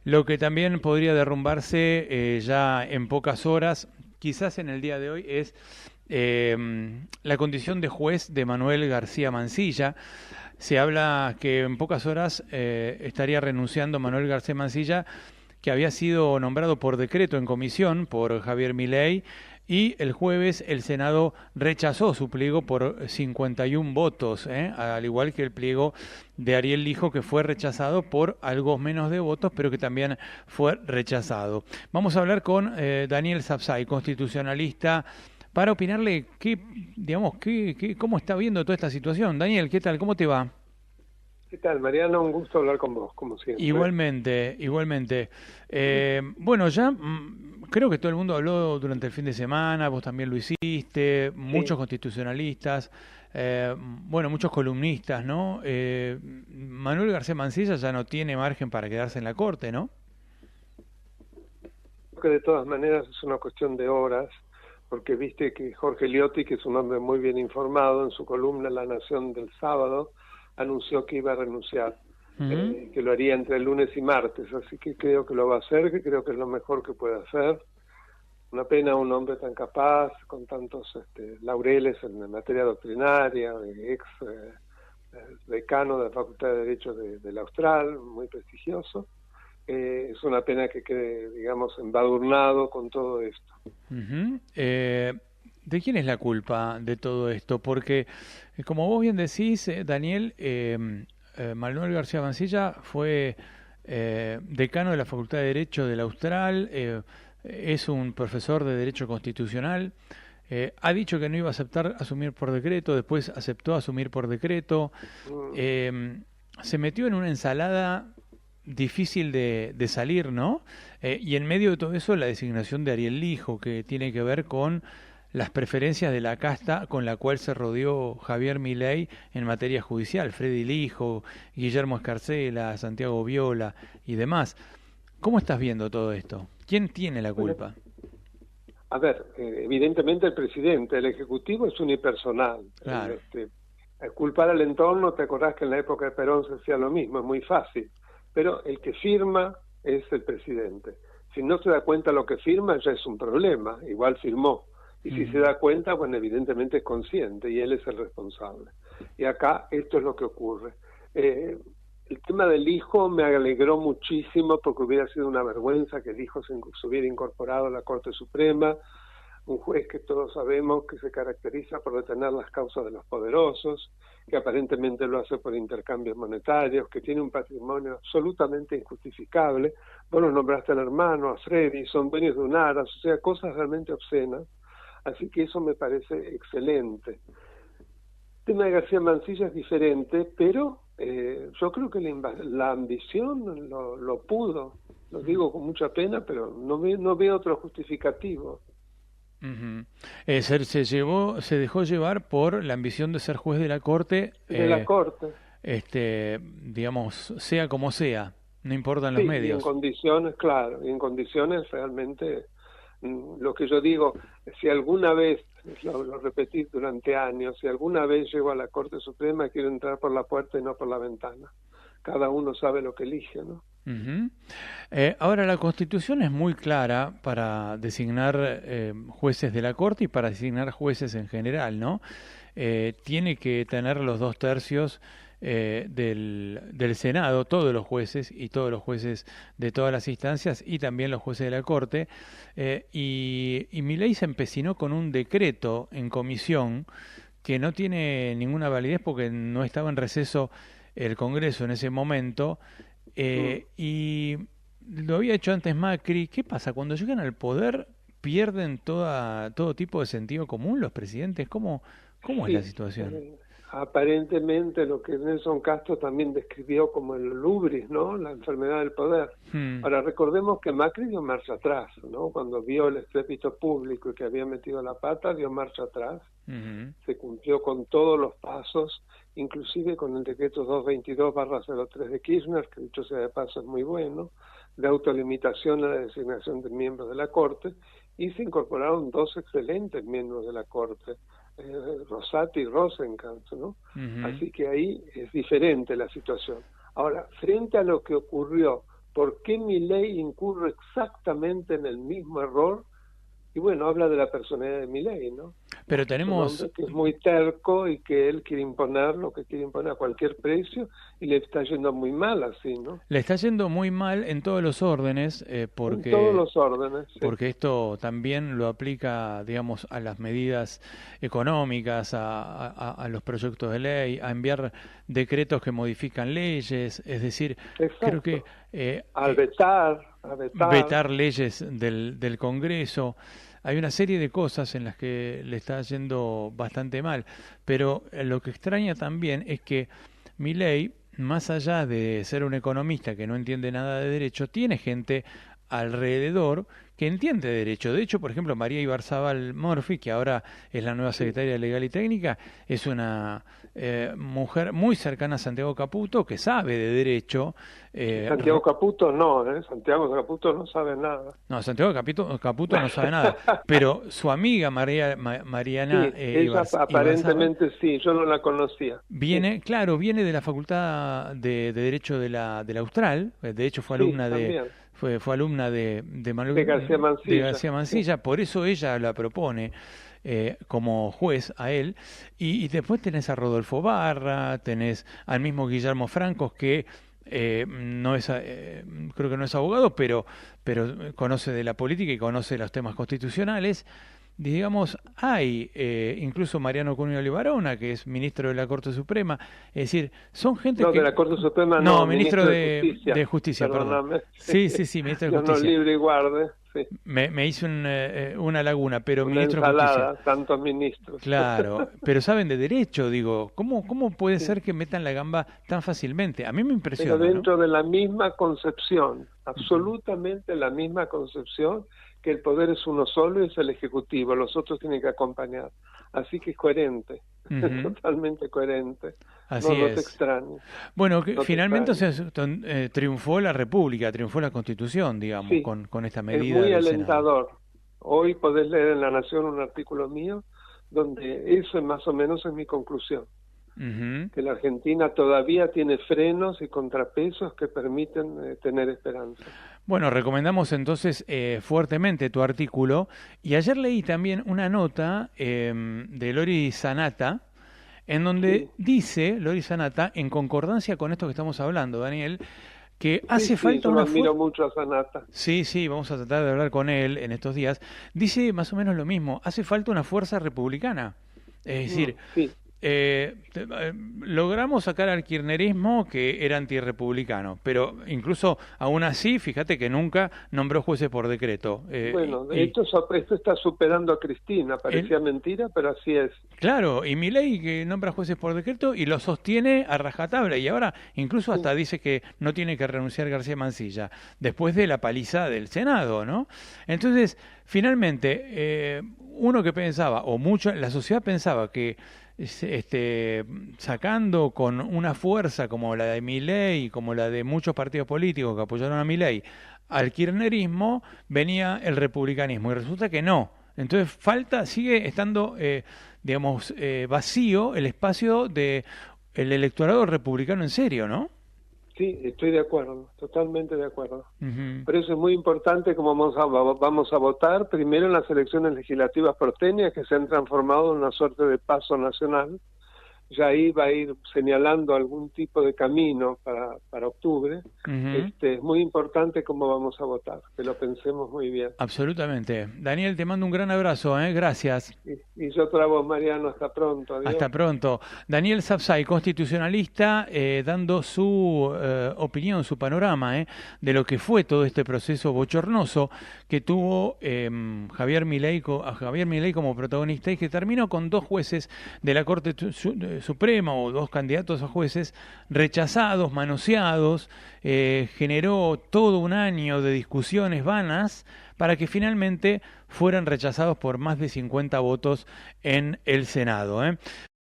Lo que también podría derrumbarse ya en pocas horas, quizás en el día de hoy, es la condición de juez de Manuel García Mansilla. Se habla que en pocas horas estaría renunciando Manuel García Mansilla, que había sido nombrado por decreto en comisión por Javier Milei, y el jueves el Senado rechazó su pliego por 51 votos, al igual que el pliego de Ariel Lijo, que fue rechazado por algo menos de votos, pero que también fue rechazado. Vamos a hablar con Daniel Sapsay, constitucionalista, para opinarle cómo está viendo toda esta situación. Daniel, ¿qué tal? ¿Cómo te va? ¿Qué tal, Mariano? Un gusto hablar con vos, como siempre. Igualmente, igualmente. Bueno, ya creo que todo el mundo habló durante el fin de semana, vos también lo hiciste, muchos Sí, constitucionalistas, bueno, muchos columnistas, ¿no? Manuel García Mansilla ya no tiene margen para quedarse en la corte, ¿no? creo que de todas maneras es una cuestión de horas, porque viste que Jorge Liotti, que es un hombre muy bien informado, en su columna La Nación del sábado, anunció que iba a renunciar, Ujú. que lo haría entre el lunes y martes, así que creo que lo va a hacer, que creo que es lo mejor que puede hacer. Una pena un hombre tan capaz, con tantos laureles en materia doctrinaria, ex decano de la Facultad de Derecho del Austral, muy prestigioso. Es una pena que quede, digamos, embadurnado con todo esto. Ujú. ¿De quién es la culpa de todo esto? Porque, como vos bien decís, Daniel, Manuel García Mansilla fue decano de la Facultad de Derecho del Austral, es un profesor de Derecho Constitucional, ha dicho que no iba a aceptar asumir por decreto, después aceptó asumir por decreto, Mm, eh, se metió en una ensalada difícil de salir, ¿no? Y en medio de todo eso la designación de Ariel Lijo, que tiene que ver con las preferencias de la casta con la cual se rodeó Javier Milei en materia judicial, Freddy Lijo, Guillermo Escarcela, Santiago Viola y demás. ¿Cómo estás viendo todo esto? ¿Quién tiene la Bueno, culpa? a ver, evidentemente el presidente, el ejecutivo es unipersonal. Claro. Culpar al entorno, te acordás que en la época de Perón se hacía lo mismo, es muy fácil. Pero el que firma es el presidente. Si no se da cuenta lo que firma, ya es un problema. Igual firmó. Y si se Ujú. da cuenta, bueno, evidentemente es consciente y él es el responsable. Y acá esto es lo que ocurre. Eh, el tema del hijo me alegró muchísimo porque hubiera sido una vergüenza que el hijo se hubiera incorporado a la Corte Suprema, un juez que todos sabemos que se caracteriza por detener las causas de los poderosos, que aparentemente lo hace por intercambios monetarios, que tiene un patrimonio absolutamente injustificable. Vos los nombraste al hermano, a Freddy, son dueños de un aras, o sea, cosas realmente obscenas. Así que eso me parece excelente. El tema de García Mansilla es diferente, pero yo creo que la ambición lo pudo. Lo digo con mucha pena, pero no veo otro justificativo Ujú. Se dejó llevar por la ambición de ser juez de la corte, de la Corte. digamos, sea como sea, no importan los Sí, y en medios. condiciones, claro, y en condiciones realmente, lo que yo digo, si alguna vez, lo repetí durante años, si alguna vez llego a la Corte Suprema, quiero entrar por la puerta y no por la ventana. Cada uno sabe lo que elige, ¿no? Ujú. Ahora, la Constitución es muy clara para designar jueces de la Corte y para designar jueces en general, ¿no? Tiene que tener los dos tercios del Senado, todos los jueces y todos los jueces de todas las instancias y también los jueces de la Corte. Y Milei se empecinó con un decreto en comisión que no tiene ninguna validez porque no estaba en receso el Congreso en ese momento, Mm. y lo había hecho antes Macri. ¿Qué pasa? Cuando llegan al poder pierden todo tipo de sentido común los presidentes. ¿Cómo es la Sí, situación? aparentemente lo que Nelson Castro también describió como el lubris, ¿no? La enfermedad del poder. Hmm. Ahora, recordemos que Macri dio marcha atrás, ¿no? Cuando vio el estrépito público y que había metido la pata, dio marcha atrás. Ujú. Se cumplió con todos los pasos, inclusive con el decreto 222/03 de Kirchner, que dicho sea de paso es muy bueno, de autolimitación a la designación de miembros de la Corte, y se incorporaron dos excelentes miembros de la Corte, Rosati y Rosenkrantz, ¿no? Ujú. Así que ahí es diferente la situación. Ahora, frente a lo que ocurrió ¿por qué Milei incurre exactamente en el mismo error? Y bueno, habla de la personalidad de Milei, ¿no? Pero Es un hombre que es muy terco y que él quiere imponer lo que quiere imponer a cualquier precio, y le está yendo muy mal así, ¿no? le está yendo muy mal en todos los órdenes, En todos los órdenes, sí. porque esto también lo aplica, digamos, a las medidas económicas, a los proyectos de ley, a enviar decretos que modifican leyes, es decir, creo que Exacto. Al vetar, vetar leyes del Congreso. Hay una serie de cosas en las que le está yendo bastante mal, pero lo que extraña también es que Milei, más allá de ser un economista que no entiende nada de derecho, tiene gente alrededor que entiende derecho. De hecho, por ejemplo, María Ibarzábal Murphy, que ahora es la nueva secretaria Legal y Técnica, es una mujer muy cercana a Santiago Caputo, que sabe de derecho. Santiago Caputo no, Santiago Caputo no sabe nada. No, Santiago Caputo no sabe nada, pero su amiga Mariana Sí, ella aparentemente sí, yo no la conocía. viene, Sí, claro, viene de la Facultad de Derecho de la Austral, de hecho fue sí, alumna también. fue alumna De García de Mansilla. García Sí, Mansilla, por eso ella la propone como juez a él, y después tenés a Rodolfo Barra, tenés al mismo Guillermo Francos, que no es, creo que no es abogado, pero conoce de la política y conoce los temas constitucionales. Digamos, hay incluso Mariano Cunio Libarona, que es ministro de la Corte Suprema, es decir, son gente no, de que... la Corte Suprema No, no, ministro ministro de Justicia. de Justicia, perdón. Perdóname. Sí, sí, sí, ministro de Dios nos Justicia. libre y guarde. Sí. Me hice una laguna, pero Una ministro de Justicia. ensalada, tantos ministros. Claro, pero saben de derecho, digo, ¿cómo puede Sí. ser que metan la gamba tan fácilmente? A mí me Pero impresiona, ¿no? dentro de la misma concepción, absolutamente la misma concepción, que el poder es uno solo y es el Ejecutivo, los otros tienen que acompañar. Así que es coherente, Ujú. totalmente coherente. Así No te es. extrañes, Bueno, que no te finalmente extrañes. triunfó la República, triunfó la Constitución, digamos, Sí, con esta es medida muy del Senado. alentador. Hoy podés leer en La Nación un artículo mío donde eso más o menos es mi conclusión, Ujú. que la Argentina todavía tiene frenos y contrapesos que permiten tener esperanza. Bueno, recomendamos entonces fuertemente tu artículo. Y ayer leí también una nota de Lori Sanata, en donde Sí, dice, Lori Sanata, en concordancia con esto que estamos hablando, Daniel, que sí, hace sí, falta yo lo una admiro fuerza... mucho a Sanata. Sí, sí, vamos a tratar de hablar con él en estos días. Dice más o menos lo mismo, hace falta una fuerza republicana. Es decir, Sí, logramos sacar al kirchnerismo que era antirrepublicano, pero incluso aún así, fíjate que nunca nombró jueces por decreto. bueno, esto está superando a Cristina, Él, parecía mentira, pero así es. claro, y Milei que nombra jueces por decreto y lo sostiene a rajatabla, y ahora incluso Sí, hasta dice que no tiene que renunciar García Mansilla, después de la paliza del Senado, ¿no? Entonces, finalmente, uno que pensaba, o mucho, la sociedad pensaba que sacando con una fuerza como la de Milei, como la de muchos partidos políticos que apoyaron a Milei, al kirchnerismo, venía el republicanismo, y resulta que no. Entonces sigue estando, digamos, vacío el espacio de el electorado republicano en serio, ¿no? sí, estoy de acuerdo, totalmente de acuerdo. Ujú. Por eso es muy importante cómo vamos a votar primero en las elecciones legislativas porteñas que se han transformado en una suerte de paso nacional. Ya ahí va a ir señalando algún tipo de camino para octubre. Ujú. Es muy importante cómo vamos a votar, que lo pensemos muy bien. Absolutamente. Daniel, te mando un gran abrazo, ¿eh? Gracias. Y yo otra voz, Mariano, hasta pronto, Hasta adiós. pronto. Daniel Sapsay, constitucionalista, dando su opinión, su panorama de lo que fue todo este proceso bochornoso que tuvo a Javier Milei como protagonista y que terminó con dos jueces de la Corte Suprema o dos candidatos a jueces rechazados, manoseados, generó todo un año de discusiones vanas para que finalmente fueran rechazados por más de 50 votos en el Senado.